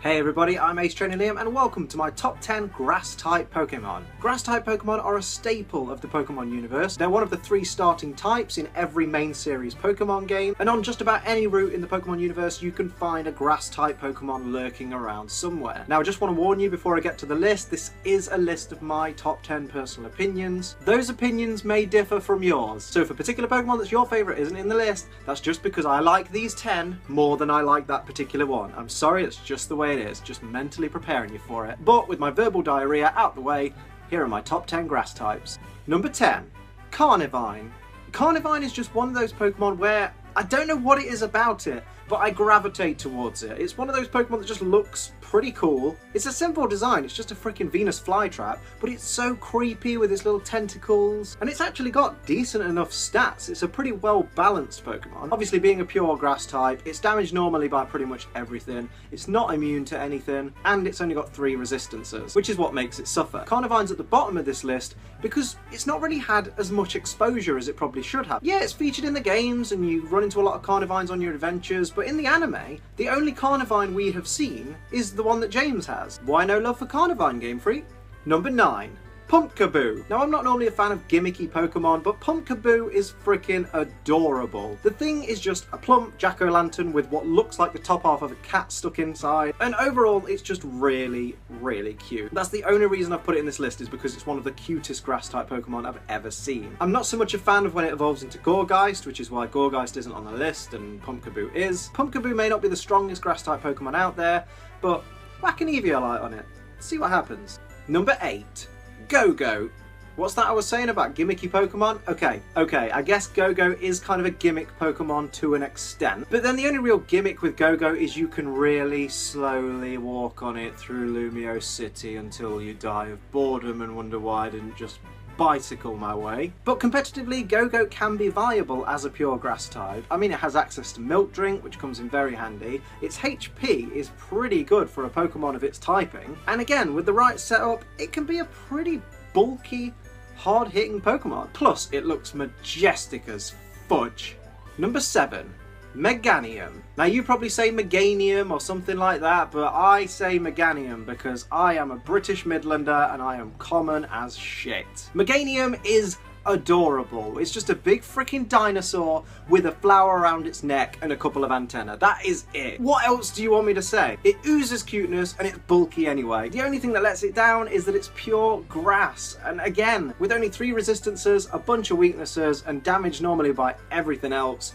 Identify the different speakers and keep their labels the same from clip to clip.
Speaker 1: Hey everybody, I'm Ace Trainer Liam and welcome to my top 10 Grass-Type Pokémon. Grass-Type Pokémon are a staple of the Pokémon universe. They're one of the 3 starting types in every main series Pokémon game, and on just about any route in the Pokémon universe you can find a Grass-Type Pokémon lurking around somewhere. Now I just want to warn you before I get to the list, this is a list of my top 10 personal opinions. Those opinions may differ from yours, so if a particular Pokémon that's your favourite isn't in the list, that's just because I like these 10 more than I like that particular one. I'm sorry, it's just the way it is, just mentally preparing you for it. But with my verbal diarrhea out the way, here are my top 10 grass types. Number 10, Karnavine. Karnavine is just one of those Pokemon where I don't know what it is about it, but I gravitate towards it. It's one of those Pokemon that just looks pretty cool. It's a simple design, it's just a freaking Venus flytrap, but it's so creepy with its little tentacles, and it's actually got decent enough stats. It's a pretty well balanced Pokemon. Obviously being a pure grass type, it's damaged normally by pretty much everything, it's not immune to anything, and it's only got 3 resistances, which is what makes it suffer. Karnavine's at the bottom of this list because it's not really had as much exposure as it probably should have. Yeah, it's featured in the games and you run into a lot of Karnavines on your adventures, but in the anime, the only Karnavine we have seen is the one that James has. Why no love for Karnavine, Game Freak? Number 9, Pumpkaboo. Now I'm not normally a fan of gimmicky Pokemon, but Pumpkaboo is freaking adorable. The thing is just a plump jack-o'-lantern with what looks like the top half of a cat stuck inside, and overall it's just really, really cute. That's the only reason I've put it in this list, is because it's one of the cutest grass-type Pokemon I've ever seen. I'm not so much a fan of when it evolves into Gourgeist, which is why Gourgeist isn't on the list and Pumpkaboo is. Pumpkaboo may not be the strongest grass-type Pokemon out there, but whack an Eviolite on it, see what happens. Number 8, Gogo. What's that I was saying about gimmicky Pokemon? Okay, I guess Gogo is kind of a gimmick Pokemon to an extent, but then the only real gimmick with Gogo is you can really slowly walk on it through Lumio City until you die of boredom and wonder why I didn't just bicycle my way. But competitively, Gogo can be viable as a pure grass type. I mean, it has access to Milk Drink, which comes in very handy. Its HP is pretty good for a Pokemon of its typing, and again, with the right setup, it can be a pretty bulky, hard-hitting Pokemon. Plus, it looks majestic as fudge. Number 7, Meganium. Now you probably say Meganium or something like that, but I say Meganium because I am a British Midlander and I am common as shit. Meganium is adorable. It's just a big freaking dinosaur with a flower around its neck and a couple of antennae. That is it. What else do you want me to say? It oozes cuteness and it's bulky anyway. The only thing that lets it down is that it's pure grass, and again, with only 3 resistances, a bunch of weaknesses, and damaged normally by everything else,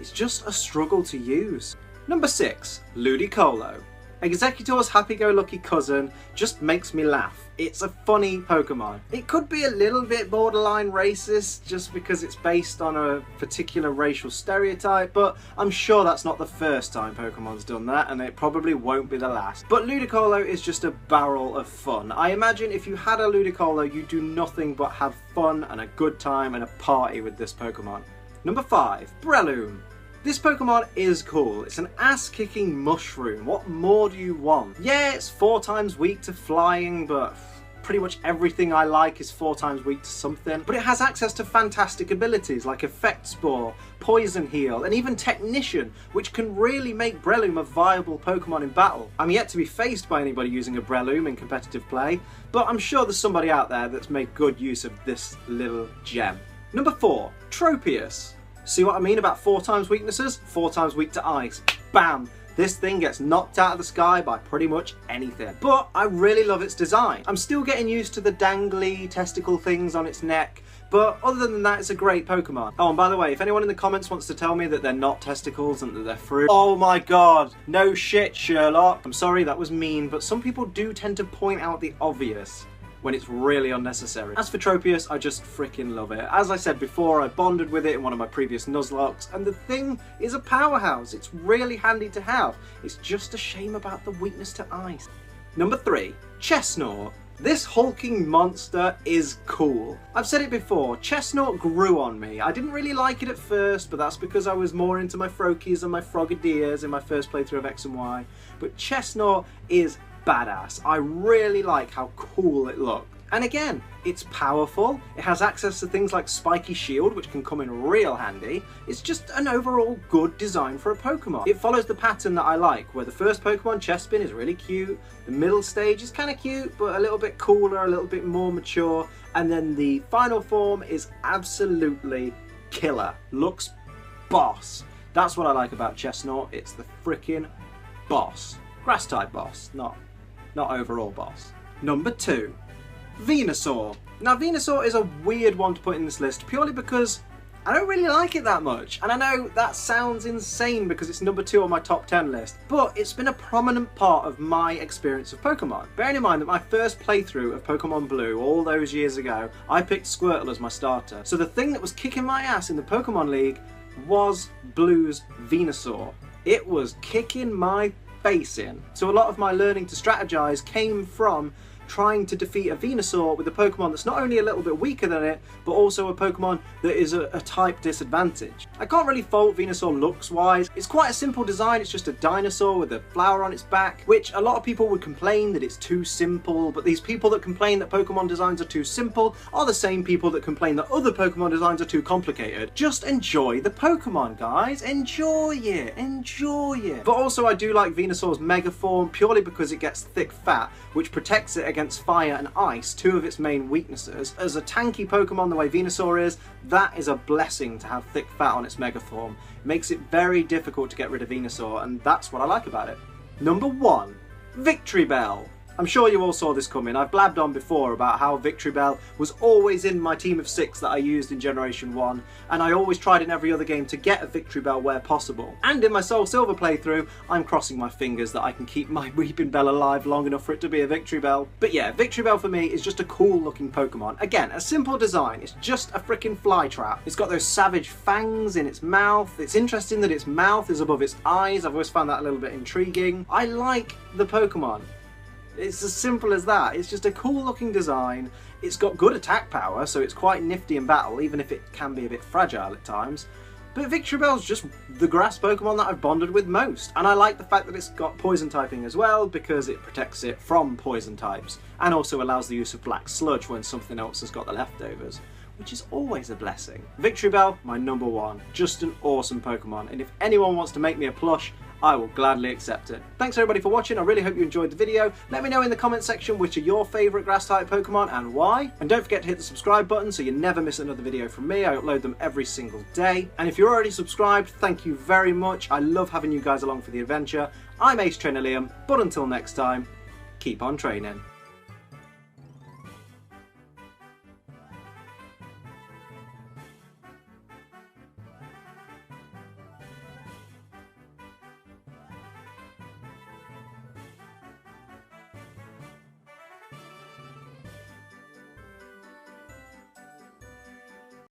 Speaker 1: it's just a struggle to use. Number 6, Ludicolo. Executor's happy-go-lucky cousin just makes me laugh. It's a funny Pokemon. It could be a little bit borderline racist just because it's based on a particular racial stereotype, but I'm sure that's not the first time Pokemon's done that, and it probably won't be the last. But Ludicolo is just a barrel of fun. I imagine if you had a Ludicolo, you'd do nothing but have fun and a good time and a party with this Pokemon. Number 5, Breloom. This Pokemon is cool. It's an ass-kicking mushroom. What more do you want? Yeah, it's 4 times weak to flying, but pretty much everything I like is 4 times weak to something. But it has access to fantastic abilities like Effect Spore, Poison Heal, and even Technician, which can really make Breloom a viable Pokemon in battle. I'm yet to be faced by anybody using a Breloom in competitive play, but I'm sure there's somebody out there that's made good use of this little gem. Number 4, Tropius. See what I mean about 4 times weaknesses? 4 times weak to ice. Bam! This thing gets knocked out of the sky by pretty much anything. But I really love its design. I'm still getting used to the dangly testicle things on its neck, but other than that, it's a great Pokemon. Oh, and by the way, if anyone in the comments wants to tell me that they're not testicles and that they're fruit, oh my god, no shit, Sherlock. I'm sorry, that was mean, but some people do tend to point out the obvious when it's really unnecessary. As for Tropius, I just freaking love it. As I said before, I bonded with it in one of my previous Nuzlocks, and the thing is a powerhouse. It's really handy to have. It's just a shame about the weakness to ice. Number 3, Chessnoir. This hulking monster is cool. I've said it before, Chessnoir grew on me. I didn't really like it at first, but that's because I was more into my Froakies and my Frogadiers in my first playthrough of X and Y. But Chessnoir is badass. I really like how cool it looked. And again, it's powerful, it has access to things like Spiky Shield, which can come in real handy. It's just an overall good design for a Pokemon. It follows the pattern that I like, where the first Pokemon, Chespin, is really cute, the middle stage is kind of cute, but a little bit cooler, a little bit more mature, and then the final form is absolutely killer. Looks boss. That's what I like about Chessnoir, it's the freaking boss. Grass-type boss, not overall boss. Number 2. Venusaur. Now Venusaur is a weird one to put in this list purely because I don't really like it that much, and I know that sounds insane because it's number 2 on my top 10 list, but it's been a prominent part of my experience of Pokemon. Bearing in mind that my first playthrough of Pokemon Blue all those years ago, I picked Squirtle as my starter. So the thing that was kicking my ass in the Pokemon League was Blue's Venusaur. It was kicking my face in. So a lot of my learning to strategize came from trying to defeat a Venusaur with a Pokemon that's not only a little bit weaker than it, but also a Pokemon that is a type disadvantage. I can't really fault Venusaur looks wise. It's quite a simple design, it's just a dinosaur with a flower on its back, which a lot of people would complain that it's too simple, but these people that complain that Pokemon designs are too simple are the same people that complain that other Pokemon designs are too complicated. Just enjoy the Pokemon, guys. Enjoy it. Enjoy it. But also I do like Venusaur's Mega Form purely because it gets thick fat, which protects it against fire and ice, 2 of its main weaknesses. As a tanky Pokemon the way Venusaur is, that is a blessing to have thick fat on its Mega Form. It makes it very difficult to get rid of Venusaur, and that's what I like about it. Number 1. Victreebel. I'm sure you all saw this coming. I've blabbed on before about how Victreebel was always in my team of 6 that I used in Generation 1, and I always tried in every other game to get a Victreebel where possible. And in my Soul Silver playthrough, I'm crossing my fingers that I can keep my Weeping Bell alive long enough for it to be a Victreebel. But yeah, Victreebel for me is just a cool looking Pokemon. Again, a simple design, it's just a freaking fly trap. It's got those savage fangs in its mouth. It's interesting that its mouth is above its eyes. I've always found that a little bit intriguing. I like the Pokemon. It's as simple as that. It's just a cool looking design. It's got good attack power, so it's quite nifty in battle, even if it can be a bit fragile at times. But Victreebel's just the grass Pokemon that I've bonded with most. And I like the fact that it's got poison typing as well, because it protects it from poison types, and also allows the use of Black Sludge when something else has got the leftovers, which is always a blessing. Victreebel, my number 1. Just an awesome Pokemon, and if anyone wants to make me a plush, I will gladly accept it. Thanks everybody for watching, I really hope you enjoyed the video. Let me know in the comment section which are your favourite grass-type Pokemon and why. And don't forget to hit the subscribe button so you never miss another video from me. I upload them every single day. And if you're already subscribed, thank you very much. I love having you guys along for the adventure. I'm Ace Trainer Liam, but until next time, keep on training.